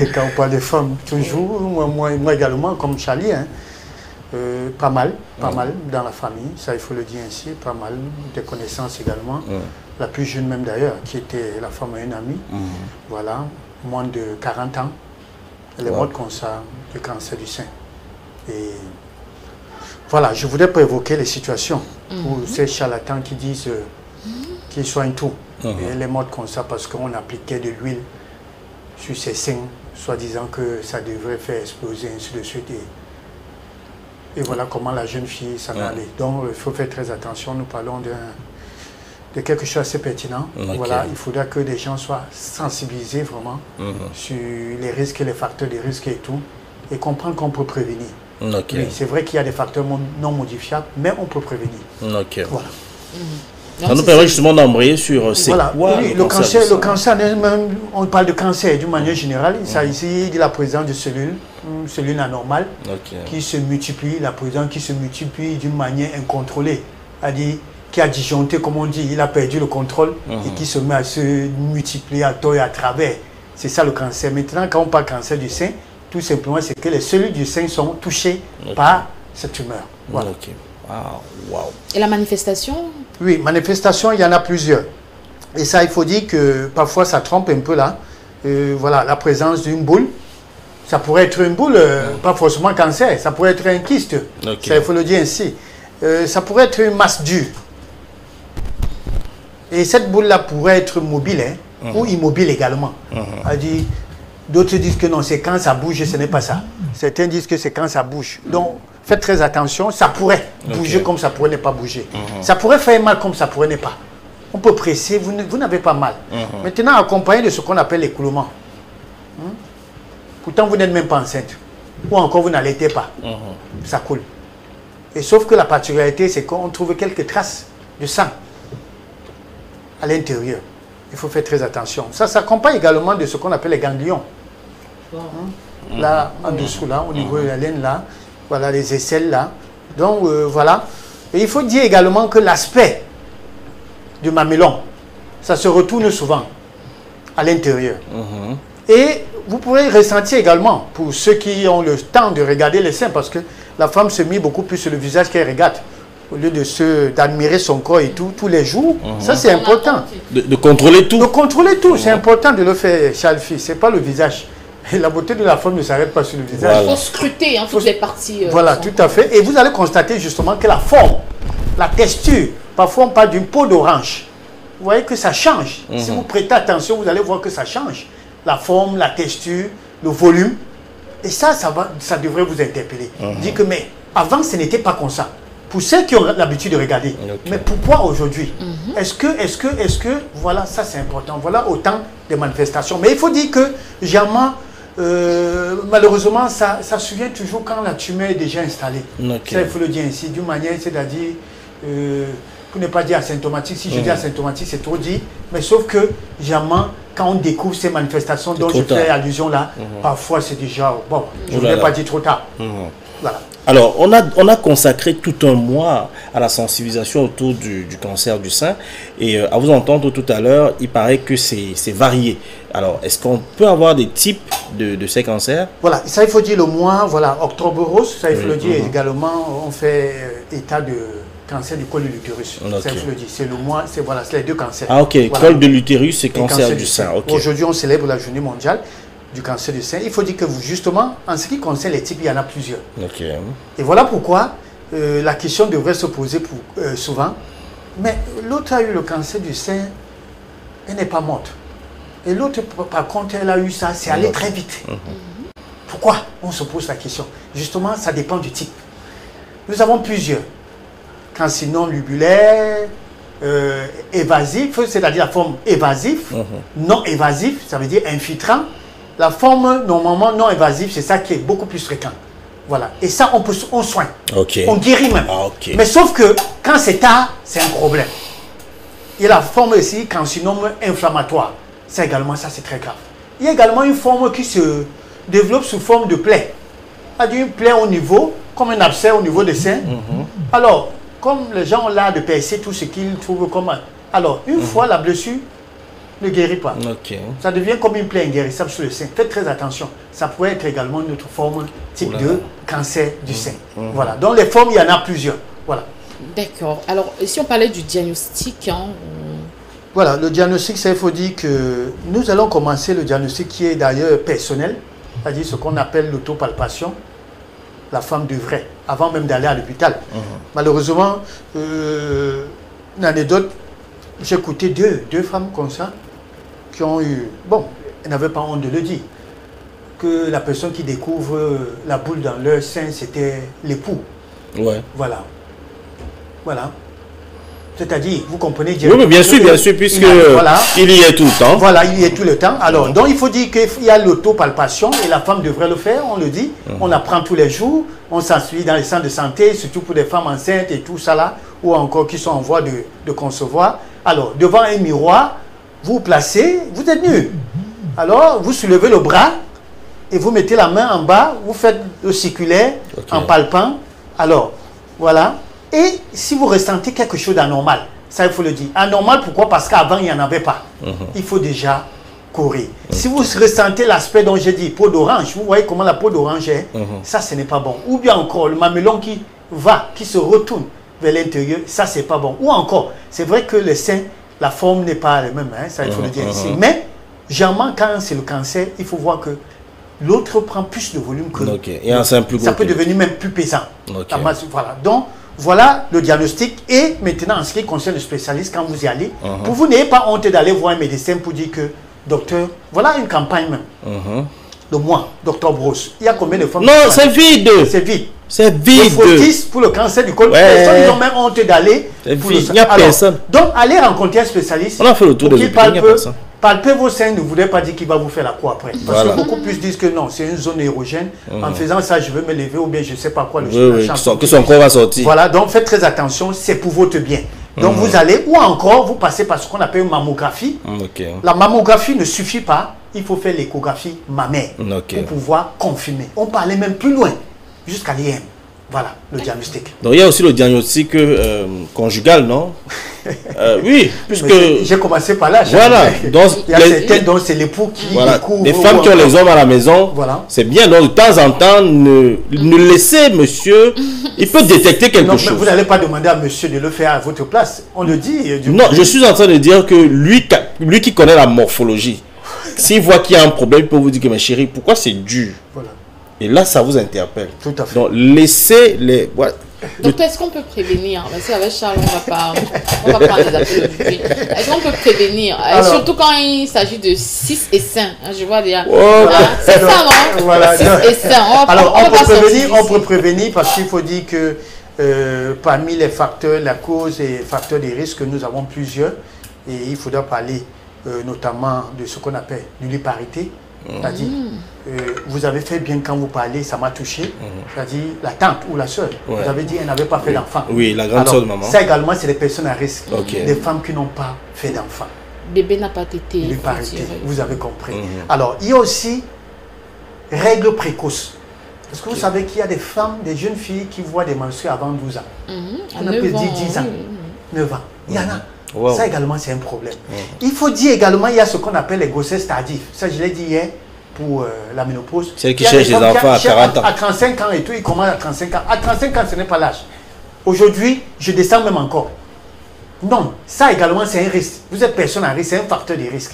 quand on parle de femmes, toujours, moi également, comme Charlie, hein, pas mal dans la famille, ça il faut le dire ainsi, pas mal, des connaissances également. La plus jeune même d'ailleurs, qui était la femme à une amie, voilà, moins de 40 ans, elle est morte comme ça, du cancer du sein. Et voilà, je voudrais pas évoquer les situations où ces charlatans qui disent qu'ils soignent tout. Et elle est morte comme ça parce qu'on appliquait de l'huile sur ses seins, soi-disant que ça devrait faire exploser, ainsi de suite. Et voilà comment la jeune fille s'en allait. Donc il faut faire très attention, nous parlons de quelque chose assez pertinent. Voilà, il faudra que les gens soient sensibilisés vraiment sur les risques, les facteurs de risque et tout, et comprendre qu'on peut prévenir. Oui, c'est vrai qu'il y a des facteurs non modifiables, mais on peut prévenir. Voilà. Ça nous permet justement d'embrayer sur ces quoi, le cancer, même, on parle de cancer d'une manière générale. Il s'agit de la présence de cellules anormales qui se multiplient, la présence qui se multiplie d'une manière incontrôlée. C'est-à-dire qui a disjoncté, comme on dit, il a perdu le contrôle et qui se met à se multiplier à tort et à travers. C'est ça le cancer. Maintenant, quand on parle de cancer du sein, tout simplement, c'est que les cellules du sein sont touchées par cette tumeur. Voilà. Et la manifestation? Oui, manifestation, il y en a plusieurs. Et ça, il faut dire que parfois, ça trompe un peu là. Voilà, la présence d'une boule. Ça pourrait être une boule, pas forcément cancer. Ça pourrait être un kyste. Ça, il faut le dire ainsi. Ça pourrait être une masse dure. Et cette boule-là pourrait être mobile ou immobile également. D'autres disent que non, c'est quand ça bouge, ce n'est pas ça. Certains disent que c'est quand ça bouge. Donc, faites très attention, ça pourrait bouger comme ça pourrait ne pas bouger. Ça pourrait faire mal comme ça pourrait ne pas. On peut presser, vous n'avez pas mal. Maintenant, accompagné de ce qu'on appelle l'écoulement. Pourtant, vous n'êtes même pas enceinte. Ou encore, vous n'allaitez pas. Ça coule. Et sauf que la particularité, c'est qu'on trouve quelques traces de sang à l'intérieur. Il faut faire très attention. Ça s'accompagne également de ce qu'on appelle les ganglions. Là, en dessous, là, au niveau de la laine, là. Voilà, les aisselles, là. Donc, voilà. Et il faut dire également que l'aspect du mamelon, ça se retourne souvent à l'intérieur. Et vous pourrez ressentir également, pour ceux qui ont le temps de regarder les seins, parce que la femme se met beaucoup plus sur le visage qu'elle regarde. Au lieu d'admirer son corps et tout, tous les jours, ça c'est important. De contrôler tout. De contrôler tout, c'est important de le faire, Chalfi. Ce n'est pas le visage. Et la beauté de la femme ne s'arrête pas sur le visage. Il faut scruter toutes les parties. Voilà, tout à fait. Et vous allez constater justement que la forme, la texture, parfois on parle d'une peau d'orange. Vous voyez que ça change. Si vous prêtez attention, vous allez voir que ça change. La forme, la texture, le volume. Et ça devrait vous interpeller. Dit que, mais avant, ce n'était pas comme ça. Pour ceux qui ont l'habitude de regarder. Mais pourquoi aujourd'hui? Est-ce que, voilà, ça c'est important. Voilà autant de manifestations. Mais il faut dire que, généralement, malheureusement, ça survient toujours quand la tumeur est déjà installée. Ça, il faut le dire ainsi, d'une manière, c'est-à-dire, pour ne pas dire asymptomatique, si je dis asymptomatique, c'est trop dit, mais sauf que, généralement, quand on découvre ces manifestations dont je fais allusion là, parfois c'est déjà, bon, je ne voulais pas dire trop tard. Voilà. Alors, on a consacré tout un mois à la sensibilisation autour du cancer du sein. Et à vous entendre tout à l'heure, il paraît que c'est varié. Alors, est-ce qu'on peut avoir des types de ces cancers? Voilà, ça il faut dire le mois, voilà, octobre rose, ça il faut le dire également, on fait état de cancer du col de l'utérus. Ça il faut le dire, c'est le mois, c'est voilà, les deux cancers. Ah ok, voilà. Col de l'utérus et cancer du sein. Okay. Aujourd'hui, on célèbre la journée mondiale du cancer du sein. Il faut dire que vous, justement, en ce qui concerne les types, il y en a plusieurs. Et voilà pourquoi la question devrait se poser souvent. Mais l'autre a eu le cancer du sein, elle n'est pas morte. Et l'autre, par contre, elle a eu ça, c'est allé très vite. Pourquoi? On se pose la question. Justement, ça dépend du type. Nous avons plusieurs. Carcinome lobulaire, évasif, c'est-à-dire la forme évasive, non évasif, ça veut dire infiltrant. La forme normalement non évasive, c'est ça qui est beaucoup plus fréquent. Voilà. Et ça, on soigne. On guérit même. Mais sauf que quand c'est tard, c'est un problème. Il y a la forme ici, carcinome inflammatoire. Ça également, ça c'est très grave. Il y a également une forme qui se développe sous forme de plaie. C'est-à-dire une plaie au niveau, comme un abcès au niveau des seins. Alors, comme les gens ont l'art de percer tout ce qu'ils trouvent comme... Alors, une fois la blessure ne guérit pas. Okay. Ça devient comme une plaie inguérissable sur le sein. Faites très attention. Ça pourrait être également une autre forme type de cancer du sein. Voilà. Donc les formes, il y en a plusieurs. Voilà. D'accord. Alors, si on parlait du diagnostic, Voilà, le diagnostic, il faut dire que nous allons commencer le diagnostic qui est d'ailleurs personnel, c'est-à-dire ce qu'on appelle l'autopalpation. La femme devrait, avant même d'aller à l'hôpital. Malheureusement, une anecdote, j'ai écouté deux femmes comme ça, qui ont eu, bon, elles n'avaient pas honte de le dire, que la personne qui découvre la boule dans leur sein, c'était l'époux. Ouais. Voilà. Voilà. C'est-à-dire, vous comprenez bien. Oui, mais bien sûr, puisque voilà, il y est tout le temps. Voilà, il y est tout le temps. Alors, donc il faut dire qu'il y a l'autopalpation et la femme devrait le faire, on le dit. On apprend tous les jours, on s'instruit dans les centres de santé, surtout pour les femmes enceintes et tout ça là, ou encore qui sont en voie de concevoir. Alors, devant un miroir, vous vous placez, vous êtes nu. Alors, vous soulevez le bras et vous mettez la main en bas, vous faites le circulaire en palpant. Alors, voilà. Et si vous ressentez quelque chose d'anormal, ça il faut le dire. Anormal, pourquoi? Parce qu'avant, il n'y en avait pas. Il faut déjà courir. Si vous ressentez l'aspect dont j'ai dit, peau d'orange, vous voyez comment la peau d'orange est, ça ce n'est pas bon. Ou bien encore, le mamelon qui se retourne vers l'intérieur, ça c'est pas bon. Ou encore, c'est vrai que le sein, la forme n'est pas la même, hein, ça il faut le dire ici. Mais, généralement, quand c'est le cancer, il faut voir que l'autre prend plus de volume que et un sein plus gros. Ça peut devenir même plus pesant. Voilà. Donc, voilà le diagnostic. Et maintenant, en ce qui concerne le spécialiste, quand vous y allez, pour vous n'ayez pas honte d'aller voir un médecin pour dire que, docteur, voilà une campagne même. De moi, docteur Brosse. Il y a combien de femmes? Non, c'est vide. C'est vide. C'est vide. Les frottistes pour le cancer du col, personne, ils ont même honte d'aller. Il n'y a personne. Donc, allez rencontrer un spécialiste. On a fait le tour des hôpitaux. Palper vos seins ne voudrait pas dire qu'il va vous faire la croix après. Parce que beaucoup plus disent que non, c'est une zone érogène. En faisant ça, je veux me lever ou bien je ne sais pas quoi. Que son corps va sortir. Voilà, donc faites très attention, c'est pour votre bien. Donc vous allez, ou encore, vous passez par ce qu'on appelle une mammographie. La mammographie ne suffit pas, il faut faire l'échographie mammaire pour pouvoir confirmer. On peut aller même plus loin, jusqu'à l'IM. Voilà, le diagnostic. Donc il y a aussi le diagnostic conjugal, non? Oui, puisque... J'ai commencé par là. Voilà. Donc, il y a certains dont c'est l'époux qui découvre. Les femmes qui ont les hommes à la maison, c'est bien. Donc de temps en temps, ne laissez monsieur... Il peut détecter quelque chose. Vous n'allez pas demander à monsieur de le faire à votre place. On le dit. Non, je suis en train de dire que lui qui connaît la morphologie, s'il voit qu'il y a un problème, il peut vous dire que, ma chérie, pourquoi c'est dur? Voilà. Et là, ça vous interpelle. Tout à fait. Donc, laissez les... Voilà. Donc, est-ce qu'on peut prévenir? Parce qu'avec Charles, on va prendre les appels aujourd'hui. Est-ce qu'on peut prévenir? Surtout quand il s'agit de 6 et 5. Je vois déjà. C'est ça, non? Voilà. 6 et 5. Alors, on peut prévenir parce qu'il faut dire que parmi les facteurs, la cause et facteurs des risques, nous avons plusieurs. Et il faudra parler notamment de ce qu'on appelle l'uniparité. C'est-à-dire, vous avez fait bien quand vous parlez, ça m'a touché. C'est-à-dire, la tante ou la soeur, vous avez dit, elle n'avait pas fait d'enfant. Oui, la grande soeur de maman. Ça également, c'est des personnes à risque. Des femmes qui n'ont pas fait d'enfant. Bébé n'a pas été. L'uniparité, vous avez compris. Alors, il y a aussi règles précoces. Parce que vous savez qu'il y a des femmes, des jeunes filles qui voient des menstrues avant 12 ans. On peut dire 10 ans, 9 ans. Il y en a. Wow. Ça également, c'est un problème. Il faut dire également, il y a ce qu'on appelle les grossesses tardives. Ça, je l'ai dit hier pour la ménopause. Celles qui cherchent des enfants à 40 ans. À 35 ans et tout, ils commencent à 35 ans. À 35 ans, ce n'est pas l'âge. Aujourd'hui, je descends même encore. Non, ça également, c'est un risque. Vous êtes personne à risque, c'est un facteur de risque.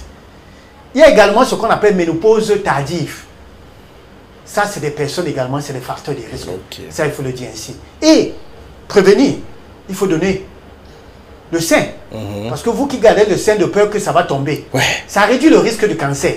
Il y a également ce qu'on appelle ménopause tardive. Ça, c'est des personnes également, c'est des facteurs de risque. Ça, il faut le dire ainsi. Et prévenir, il faut donner le sein. Parce que vous qui gardez le sein de peur que ça va tomber, ça réduit le risque de cancer.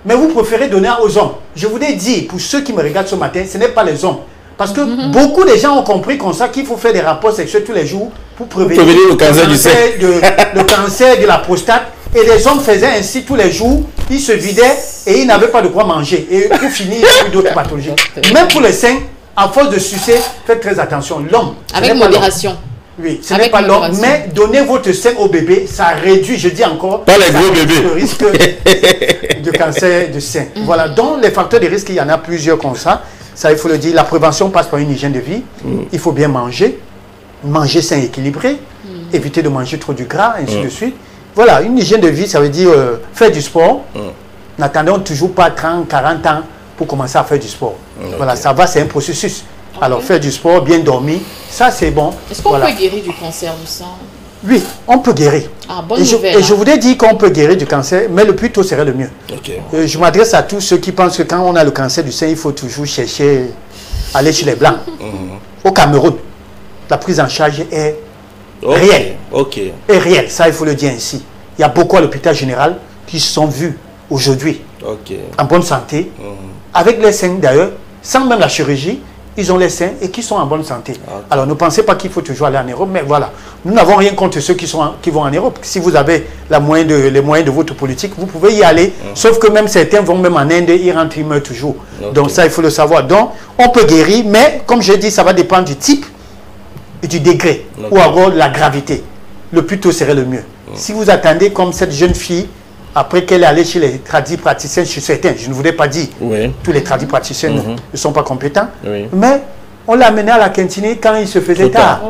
Mais vous préférez donner aux hommes. Je vous ai dit, pour ceux qui me regardent ce matin, ce n'est pas les hommes. Parce que beaucoup de gens ont compris comme ça qu'il faut faire des rapports sexuels tous les jours pour prévenir le cancer du sein. Le cancer de la prostate. Et les hommes faisaient ainsi tous les jours. Ils se vidaient et ils n'avaient pas de quoi manger. Et pour finir, il y a eu d'autres pathologies. Même pour les seins, à force de sucer, faites très attention. L'homme, avec modération. Oui, ce n'est pas l'homme, mais donnez votre sein au bébé, ça réduit, je dis encore, pas les gros bébés, le risque de cancer du sein. Voilà, donc les facteurs de risque, il y en a plusieurs comme ça. Ça, il faut le dire, la prévention passe par une hygiène de vie. Il faut bien manger sain et équilibré, éviter de manger trop du gras, ainsi de suite. Voilà, une hygiène de vie, ça veut dire faire du sport. N'attendons toujours pas 30, 40 ans pour commencer à faire du sport. Voilà, ça va, c'est un processus. Alors, faire du sport, bien dormir, ça c'est bon. Est-ce qu'on peut guérir du cancer du sein? Oui, on peut guérir. Ah, bonne nouvelle, et je voudrais dire qu'on peut guérir du cancer, mais le plus tôt serait le mieux. Je m'adresse à tous ceux qui pensent que quand on a le cancer du sein, il faut toujours chercher, aller chez les Blancs. Au Cameroun, la prise en charge est réelle. Est réelle, ça il faut le dire ainsi. Il y a beaucoup à l'hôpital général qui se sont vus aujourd'hui en bonne santé, avec les seins d'ailleurs, sans même la chirurgie. Ils ont les seins et qui sont en bonne santé. Alors, ne pensez pas qu'il faut toujours aller en Europe, mais voilà. Nous n'avons rien contre ceux qui vont en Europe. Si vous avez les moyens de votre politique, vous pouvez y aller. Sauf que même certains vont même en Inde, ils rentrent, ils meurent toujours. Donc ça, il faut le savoir. Donc, on peut guérir, mais comme je dis, ça va dépendre du type et du degré, ou alors de la gravité. Le plus tôt serait le mieux. Si vous attendez comme cette jeune fille, après qu'elle est allée chez les tradis praticiens, je suis certain, je ne voudrais pas dire tous les tradis praticiens ne sont pas compétents, mais on l'a amenée à la cantine quand il se faisait tard.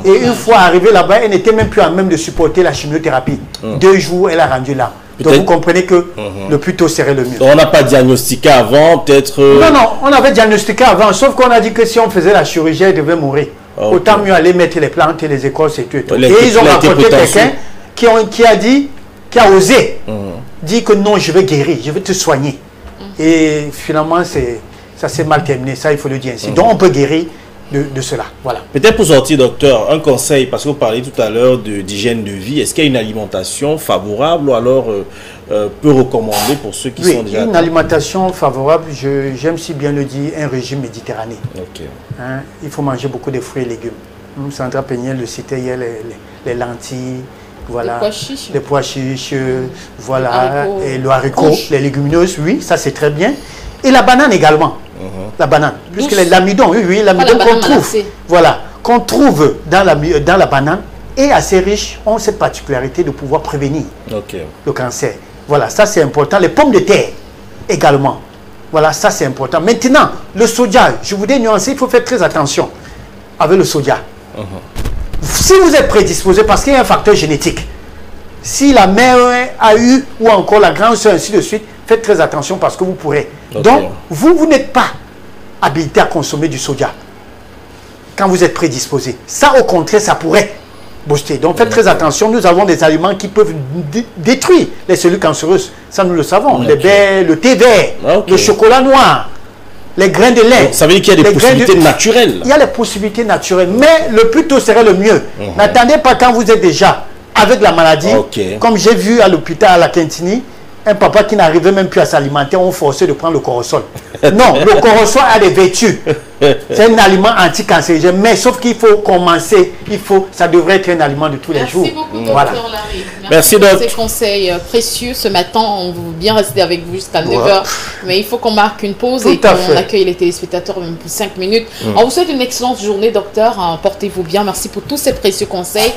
Et une fois arrivée là-bas, elle n'était même plus à même de supporter la chimiothérapie. 2 jours, elle a rendu là. Donc vous comprenez que le plus tôt serait le mieux. Donc on n'a pas diagnostiqué avant, peut-être... Non, on avait diagnostiqué avant, sauf qu'on a dit que si on faisait la chirurgie, elle devait mourir. Autant mieux aller mettre les plantes et les écorces et tout. Et ils ont rencontré quelqu'un qui a osé dire que non, je vais guérir, je vais te soigner. Et finalement, ça s'est mal terminé, ça il faut le dire ainsi. Donc on peut guérir de cela. Voilà. Peut-être pour sortir, docteur, un conseil, parce que vous parliez tout à l'heure d'hygiène de vie. Est-ce qu'il y a une alimentation favorable ou alors peu recommandée pour ceux qui sont déjà... Une alimentation favorable, j'aime si bien le dire, un régime méditerranéen. Hein, il faut manger beaucoup de fruits et légumes. Sandra Péniel le citait hier, les lentilles, voilà, les pois chiches, voilà, et le haricot, les légumineuses, oui, ça c'est très bien. Et la banane également. La banane, puisque l'amidon, l'amidon qu'on trouve, voilà, qu'on trouve dans la banane est assez riche, ont cette particularité de pouvoir prévenir le cancer. Voilà, ça c'est important. Les pommes de terre également. Voilà, ça c'est important. Maintenant, le soja, je voudrais nuancer, il faut faire très attention avec le soja. Si vous êtes prédisposé, parce qu'il y a un facteur génétique, si la mère a eu, ou encore la grande soeur, ainsi de suite, faites très attention parce que vous pourrez. Donc, vous n'êtes pas habilité à consommer du soja quand vous êtes prédisposé. Ça, au contraire, ça pourrait booster. Donc, faites très attention. Nous avons des aliments qui peuvent détruire les cellules cancéreuses. Ça, nous le savons. Les baies, le thé vert, le chocolat noir, les grains de lait. Donc, ça veut dire qu'il y a des possibilités naturelles. Il y a les possibilités naturelles, mais le plus tôt serait le mieux. N'attendez pas quand vous êtes déjà avec la maladie. Comme j'ai vu à l'hôpital, à la Quintini, un papa qui n'arrivait même plus à s'alimenter, on forçait de prendre le corosol. Non, le corosol a des vertus. C'est un aliment anti-cancérigène, mais sauf qu'il faut commencer, ça devrait être un aliment de tous les jours. Merci beaucoup, docteur Larry. Merci pour ces conseils précieux. Ce matin, on veut bien rester avec vous jusqu'à 9h, mais il faut qu'on marque une pause et qu'on accueille les téléspectateurs même pour 5 minutes. On vous souhaite une excellente journée, docteur. Portez-vous bien. Merci pour tous ces précieux conseils.